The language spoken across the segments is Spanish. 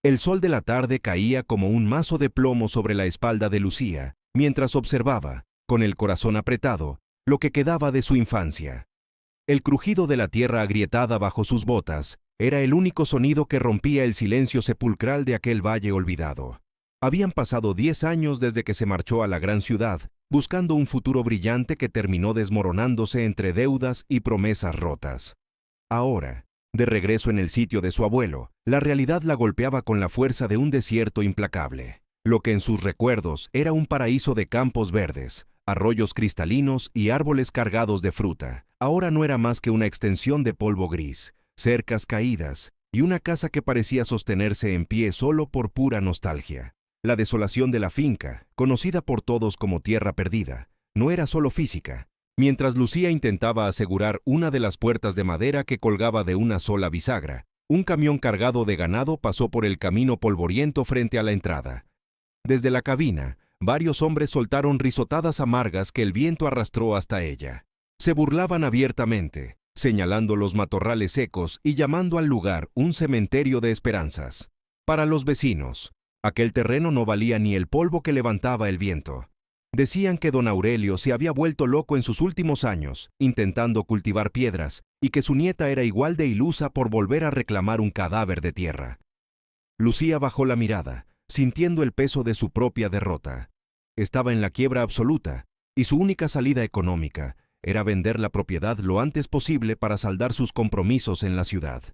El sol de la tarde caía como un mazo de plomo sobre la espalda de Lucía, mientras observaba, con el corazón apretado, lo que quedaba de su infancia. El crujido de la tierra agrietada bajo sus botas era el único sonido que rompía el silencio sepulcral de aquel valle olvidado. Habían pasado 10 años desde que se marchó a la gran ciudad, buscando un futuro brillante que terminó desmoronándose entre deudas y promesas rotas. Ahora, de regreso en el sitio de su abuelo, la realidad la golpeaba con la fuerza de un desierto implacable. Lo que en sus recuerdos era un paraíso de campos verdes, arroyos cristalinos y árboles cargados de fruta, ahora no era más que una extensión de polvo gris, cercas caídas y una casa que parecía sostenerse en pie solo por pura nostalgia. La desolación de la finca, conocida por todos como tierra perdida, no era solo física. Mientras Lucía intentaba asegurar una de las puertas de madera que colgaba de una sola bisagra, un camión cargado de ganado pasó por el camino polvoriento frente a la entrada. Desde la cabina, varios hombres soltaron risotadas amargas que el viento arrastró hasta ella. Se burlaban abiertamente, señalando los matorrales secos y llamando al lugar un cementerio de esperanzas. Para los vecinos, aquel terreno no valía ni el polvo que levantaba el viento. Decían que don Aurelio se había vuelto loco en sus últimos años, intentando cultivar piedras, y que su nieta era igual de ilusa por volver a reclamar un cadáver de tierra. Lucía bajó la mirada, sintiendo el peso de su propia derrota. Estaba en la quiebra absoluta, y su única salida económica era vender la propiedad lo antes posible para saldar sus compromisos en la ciudad.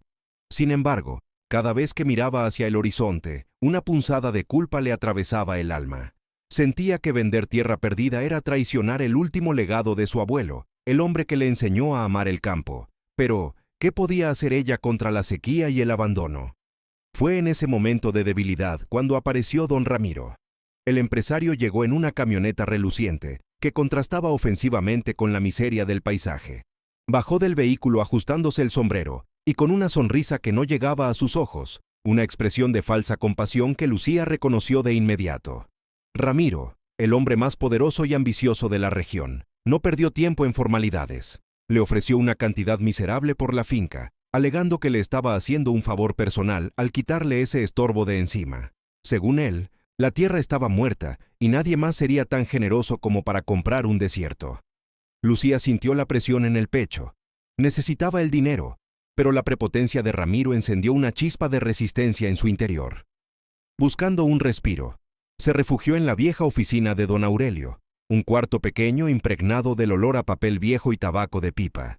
Sin embargo, cada vez que miraba hacia el horizonte, una punzada de culpa le atravesaba el alma. Sentía que vender tierra perdida era traicionar el último legado de su abuelo, el hombre que le enseñó a amar el campo. Pero, ¿qué podía hacer ella contra la sequía y el abandono? Fue en ese momento de debilidad cuando apareció don Ramiro. El empresario llegó en una camioneta reluciente, que contrastaba ofensivamente con la miseria del paisaje. Bajó del vehículo ajustándose el sombrero, y con una sonrisa que no llegaba a sus ojos, una expresión de falsa compasión que Lucía reconoció de inmediato. Ramiro, el hombre más poderoso y ambicioso de la región, no perdió tiempo en formalidades. Le ofreció una cantidad miserable por la finca, alegando que le estaba haciendo un favor personal al quitarle ese estorbo de encima. Según él, la tierra estaba muerta y nadie más sería tan generoso como para comprar un desierto. Lucía sintió la presión en el pecho. Necesitaba el dinero, pero la prepotencia de Ramiro encendió una chispa de resistencia en su interior. Buscando un respiro, se refugió en la vieja oficina de don Aurelio, un cuarto pequeño impregnado del olor a papel viejo y tabaco de pipa.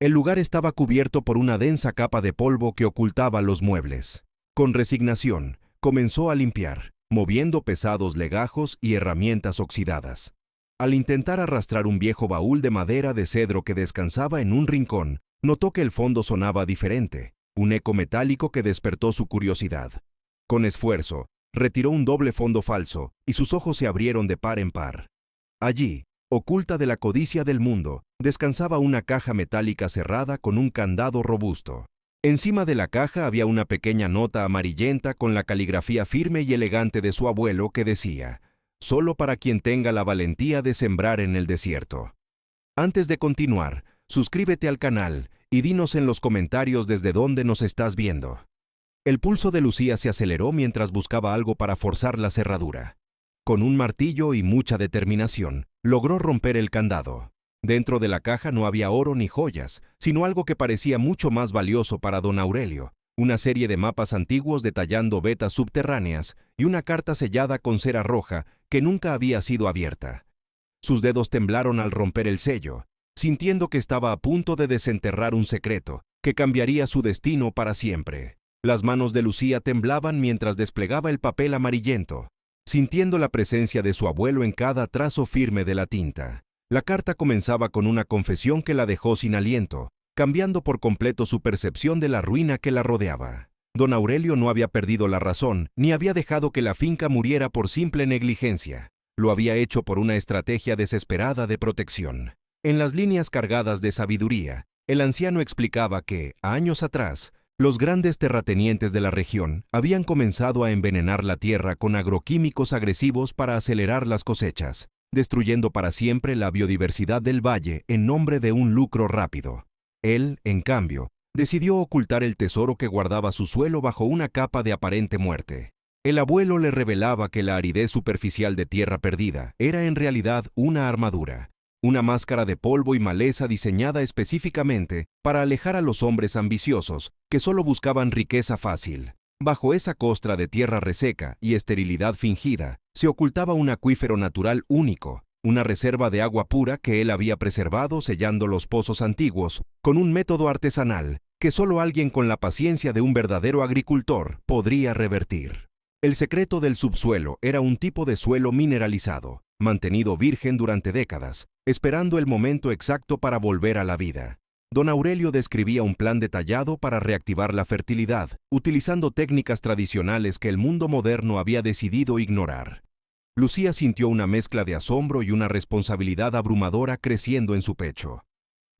El lugar estaba cubierto por una densa capa de polvo que ocultaba los muebles. Con resignación, comenzó a limpiar, moviendo pesados legajos y herramientas oxidadas. Al intentar arrastrar un viejo baúl de madera de cedro que descansaba en un rincón, notó que el fondo sonaba diferente, un eco metálico que despertó su curiosidad. Con esfuerzo, retiró un doble fondo falso, y sus ojos se abrieron de par en par. Allí, oculta de la codicia del mundo, descansaba una caja metálica cerrada con un candado robusto. Encima de la caja había una pequeña nota amarillenta con la caligrafía firme y elegante de su abuelo que decía: «Solo para quien tenga la valentía de sembrar en el desierto». Antes de continuar, suscríbete al canal y dinos en los comentarios desde dónde nos estás viendo. El pulso de Lucía se aceleró mientras buscaba algo para forzar la cerradura. Con un martillo y mucha determinación, logró romper el candado. Dentro de la caja no había oro ni joyas, sino algo que parecía mucho más valioso para don Aurelio, una serie de mapas antiguos detallando vetas subterráneas y una carta sellada con cera roja que nunca había sido abierta. Sus dedos temblaron al romper el sello, sintiendo que estaba a punto de desenterrar un secreto que cambiaría su destino para siempre. Las manos de Lucía temblaban mientras desplegaba el papel amarillento, sintiendo la presencia de su abuelo en cada trazo firme de la tinta. La carta comenzaba con una confesión que la dejó sin aliento, cambiando por completo su percepción de la ruina que la rodeaba. Don Aurelio no había perdido la razón, ni había dejado que la finca muriera por simple negligencia. Lo había hecho por una estrategia desesperada de protección. En las líneas cargadas de sabiduría, el anciano explicaba que, años atrás, los grandes terratenientes de la región habían comenzado a envenenar la tierra con agroquímicos agresivos para acelerar las cosechas, destruyendo para siempre la biodiversidad del valle en nombre de un lucro rápido. Él, en cambio, decidió ocultar el tesoro que guardaba su suelo bajo una capa de aparente muerte. El abuelo le revelaba que la aridez superficial de tierra perdida era en realidad una armadura, una máscara de polvo y maleza diseñada específicamente para alejar a los hombres ambiciosos que solo buscaban riqueza fácil. Bajo esa costra de tierra reseca y esterilidad fingida, se ocultaba un acuífero natural único, una reserva de agua pura que él había preservado sellando los pozos antiguos con un método artesanal que solo alguien con la paciencia de un verdadero agricultor podría revertir. El secreto del subsuelo era un tipo de suelo mineralizado, mantenido virgen durante décadas, esperando el momento exacto para volver a la vida. Don Aurelio describía un plan detallado para reactivar la fertilidad, utilizando técnicas tradicionales que el mundo moderno había decidido ignorar. Lucía sintió una mezcla de asombro y una responsabilidad abrumadora creciendo en su pecho.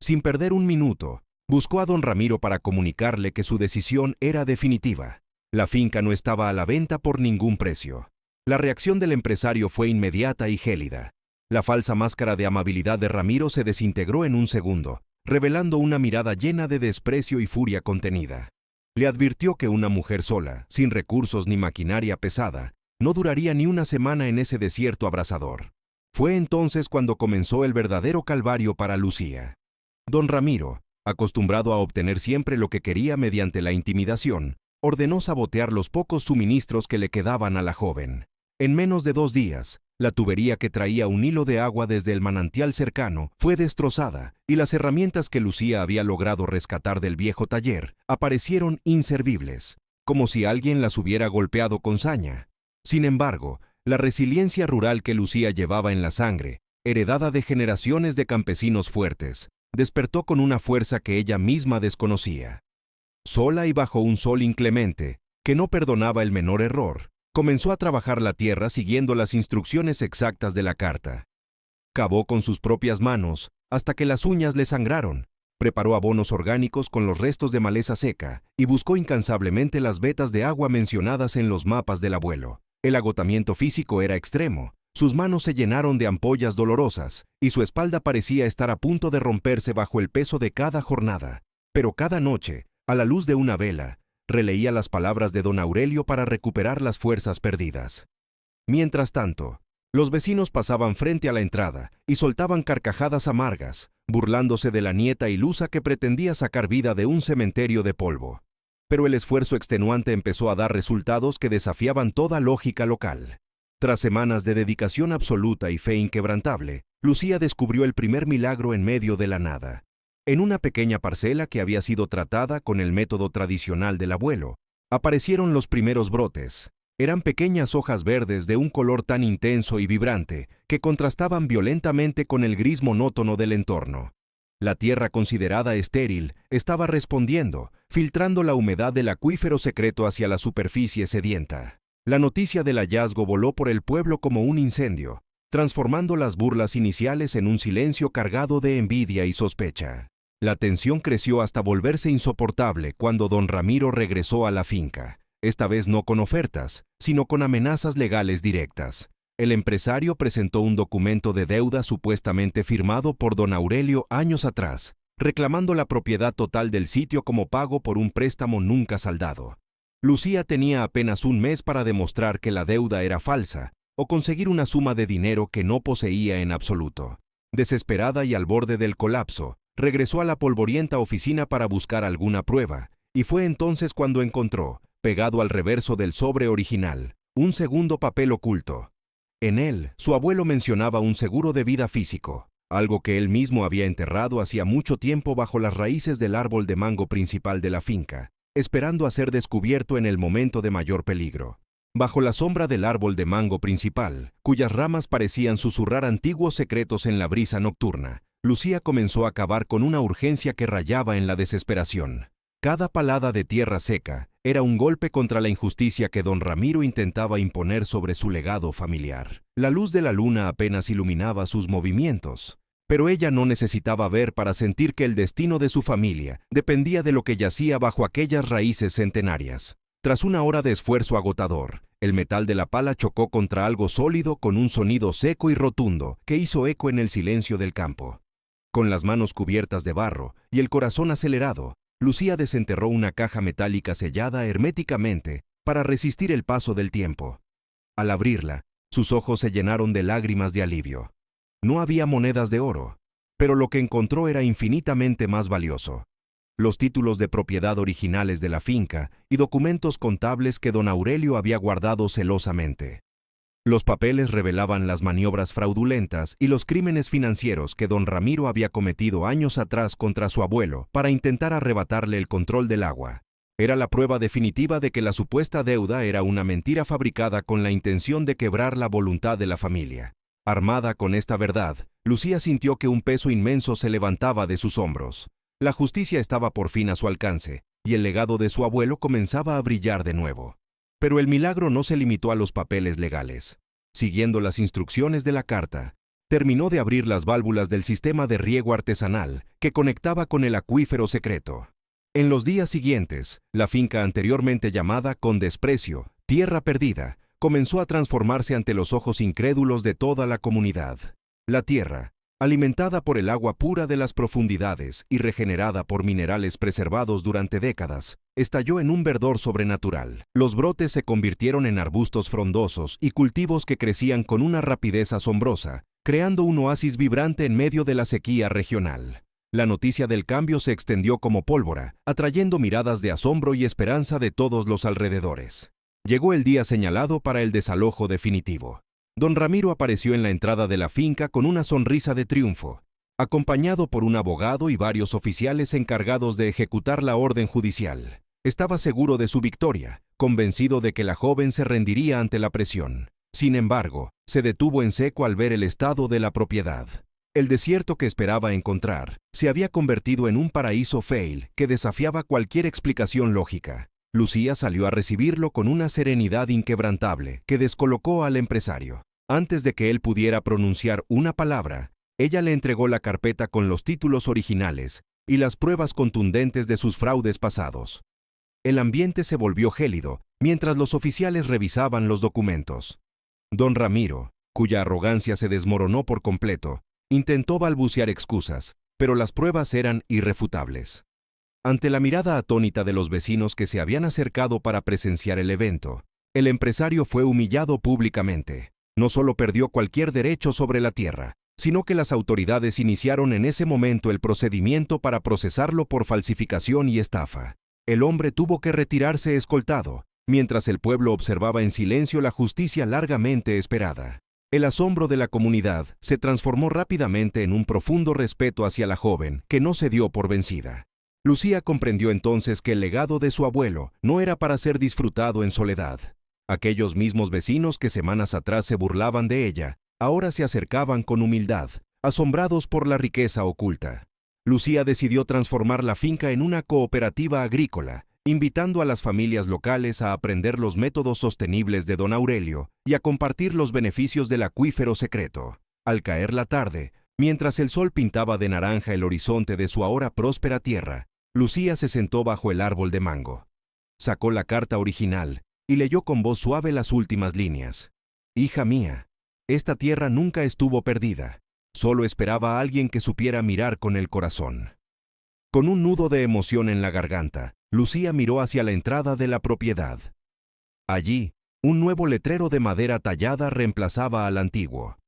Sin perder un minuto, buscó a don Ramiro para comunicarle que su decisión era definitiva. La finca no estaba a la venta por ningún precio. La reacción del empresario fue inmediata y gélida. La falsa máscara de amabilidad de Ramiro se desintegró en un segundo, revelando una mirada llena de desprecio y furia contenida. Le advirtió que una mujer sola, sin recursos ni maquinaria pesada, no duraría ni una semana en ese desierto abrasador. Fue entonces cuando comenzó el verdadero calvario para Lucía. Don Ramiro, acostumbrado a obtener siempre lo que quería mediante la intimidación, ordenó sabotear los pocos suministros que le quedaban a la joven. En menos de 2 días, la tubería que traía un hilo de agua desde el manantial cercano fue destrozada y las herramientas que Lucía había logrado rescatar del viejo taller aparecieron inservibles, como si alguien las hubiera golpeado con saña. Sin embargo, la resiliencia rural que Lucía llevaba en la sangre, heredada de generaciones de campesinos fuertes, despertó con una fuerza que ella misma desconocía. Sola y bajo un sol inclemente, que no perdonaba el menor error, comenzó a trabajar la tierra siguiendo las instrucciones exactas de la carta. Cavó con sus propias manos hasta que las uñas le sangraron, preparó abonos orgánicos con los restos de maleza seca y buscó incansablemente las vetas de agua mencionadas en los mapas del abuelo. El agotamiento físico era extremo, sus manos se llenaron de ampollas dolorosas y su espalda parecía estar a punto de romperse bajo el peso de cada jornada. Pero cada noche, a la luz de una vela, releía las palabras de don Aurelio para recuperar las fuerzas perdidas. Mientras tanto, los vecinos pasaban frente a la entrada y soltaban carcajadas amargas, burlándose de la nieta ilusa que pretendía sacar vida de un cementerio de polvo. Pero el esfuerzo extenuante empezó a dar resultados que desafiaban toda lógica local. Tras semanas de dedicación absoluta y fe inquebrantable, Lucía descubrió el primer milagro en medio de la nada. En una pequeña parcela que había sido tratada con el método tradicional del abuelo, aparecieron los primeros brotes. Eran pequeñas hojas verdes de un color tan intenso y vibrante que contrastaban violentamente con el gris monótono del entorno. La tierra considerada estéril estaba respondiendo, filtrando la humedad del acuífero secreto hacia la superficie sedienta. La noticia del hallazgo voló por el pueblo como un incendio, transformando las burlas iniciales en un silencio cargado de envidia y sospecha. La tensión creció hasta volverse insoportable cuando don Ramiro regresó a la finca, esta vez no con ofertas, sino con amenazas legales directas. El empresario presentó un documento de deuda supuestamente firmado por don Aurelio años atrás, reclamando la propiedad total del sitio como pago por un préstamo nunca saldado. Lucía tenía apenas un mes para demostrar que la deuda era falsa o conseguir una suma de dinero que no poseía en absoluto. Desesperada y al borde del colapso, regresó a la polvorienta oficina para buscar alguna prueba, y fue entonces cuando encontró, pegado al reverso del sobre original, un segundo papel oculto. En él, su abuelo mencionaba un seguro de vida físico, algo que él mismo había enterrado hacía mucho tiempo bajo las raíces del árbol de mango principal de la finca, esperando a ser descubierto en el momento de mayor peligro. Bajo la sombra del árbol de mango principal, cuyas ramas parecían susurrar antiguos secretos en la brisa nocturna, Lucía comenzó a cavar con una urgencia que rayaba en la desesperación. Cada palada de tierra seca era un golpe contra la injusticia que don Ramiro intentaba imponer sobre su legado familiar. La luz de la luna apenas iluminaba sus movimientos, pero ella no necesitaba ver para sentir que el destino de su familia dependía de lo que yacía bajo aquellas raíces centenarias. Tras una hora de esfuerzo agotador, el metal de la pala chocó contra algo sólido con un sonido seco y rotundo que hizo eco en el silencio del campo. Con las manos cubiertas de barro y el corazón acelerado, Lucía desenterró una caja metálica sellada herméticamente para resistir el paso del tiempo. Al abrirla, sus ojos se llenaron de lágrimas de alivio. No había monedas de oro, pero lo que encontró era infinitamente más valioso: los títulos de propiedad originales de la finca y documentos contables que don Aurelio había guardado celosamente. Los papeles revelaban las maniobras fraudulentas y los crímenes financieros que don Ramiro había cometido años atrás contra su abuelo para intentar arrebatarle el control del agua. Era la prueba definitiva de que la supuesta deuda era una mentira fabricada con la intención de quebrar la voluntad de la familia. Armada con esta verdad, Lucía sintió que un peso inmenso se levantaba de sus hombros. La justicia estaba por fin a su alcance, y el legado de su abuelo comenzaba a brillar de nuevo. Pero el milagro no se limitó a los papeles legales. Siguiendo las instrucciones de la carta, terminó de abrir las válvulas del sistema de riego artesanal que conectaba con el acuífero secreto. En los días siguientes, la finca anteriormente llamada con desprecio Tierra Perdida comenzó a transformarse ante los ojos incrédulos de toda la comunidad. La tierra, alimentada por el agua pura de las profundidades y regenerada por minerales preservados durante décadas, estalló en un verdor sobrenatural. Los brotes se convirtieron en arbustos frondosos y cultivos que crecían con una rapidez asombrosa, creando un oasis vibrante en medio de la sequía regional. La noticia del cambio se extendió como pólvora, atrayendo miradas de asombro y esperanza de todos los alrededores. Llegó el día señalado para el desalojo definitivo. Don Ramiro apareció en la entrada de la finca con una sonrisa de triunfo, acompañado por un abogado y varios oficiales encargados de ejecutar la orden judicial. Estaba seguro de su victoria, convencido de que la joven se rendiría ante la presión. Sin embargo, se detuvo en seco al ver el estado de la propiedad. El desierto que esperaba encontrar se había convertido en un paraíso fértil que desafiaba cualquier explicación lógica. Lucía salió a recibirlo con una serenidad inquebrantable que descolocó al empresario. Antes de que él pudiera pronunciar una palabra, ella le entregó la carpeta con los títulos originales y las pruebas contundentes de sus fraudes pasados. El ambiente se volvió gélido mientras los oficiales revisaban los documentos. Don Ramiro, cuya arrogancia se desmoronó por completo, intentó balbucear excusas, pero las pruebas eran irrefutables. Ante la mirada atónita de los vecinos que se habían acercado para presenciar el evento, el empresario fue humillado públicamente. No solo perdió cualquier derecho sobre la tierra, sino que las autoridades iniciaron en ese momento el procedimiento para procesarlo por falsificación y estafa. El hombre tuvo que retirarse escoltado, mientras el pueblo observaba en silencio la justicia largamente esperada. El asombro de la comunidad se transformó rápidamente en un profundo respeto hacia la joven, que no se dio por vencida. Lucía comprendió entonces que el legado de su abuelo no era para ser disfrutado en soledad. Aquellos mismos vecinos que semanas atrás se burlaban de ella, ahora se acercaban con humildad, asombrados por la riqueza oculta. Lucía decidió transformar la finca en una cooperativa agrícola, invitando a las familias locales a aprender los métodos sostenibles de don Aurelio y a compartir los beneficios del acuífero secreto. Al caer la tarde, mientras el sol pintaba de naranja el horizonte de su ahora próspera tierra, Lucía se sentó bajo el árbol de mango. Sacó la carta original y leyó con voz suave las últimas líneas. «Hija mía, esta tierra nunca estuvo perdida. Solo esperaba a alguien que supiera mirar con el corazón». Con un nudo de emoción en la garganta, Lucía miró hacia la entrada de la propiedad. Allí, un nuevo letrero de madera tallada reemplazaba al antiguo.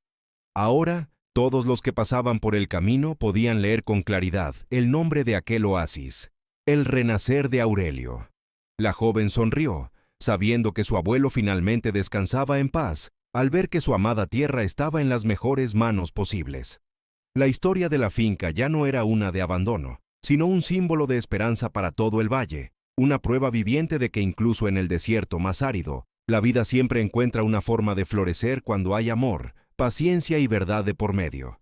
Ahora, todos los que pasaban por el camino podían leer con claridad el nombre de aquel oasis: el renacer de Aurelio. La joven sonrió, sabiendo que su abuelo finalmente descansaba en paz, al ver que su amada tierra estaba en las mejores manos posibles. La historia de la finca ya no era una de abandono, sino un símbolo de esperanza para todo el valle, una prueba viviente de que incluso en el desierto más árido, la vida siempre encuentra una forma de florecer cuando hay amor, paciencia y verdad de por medio.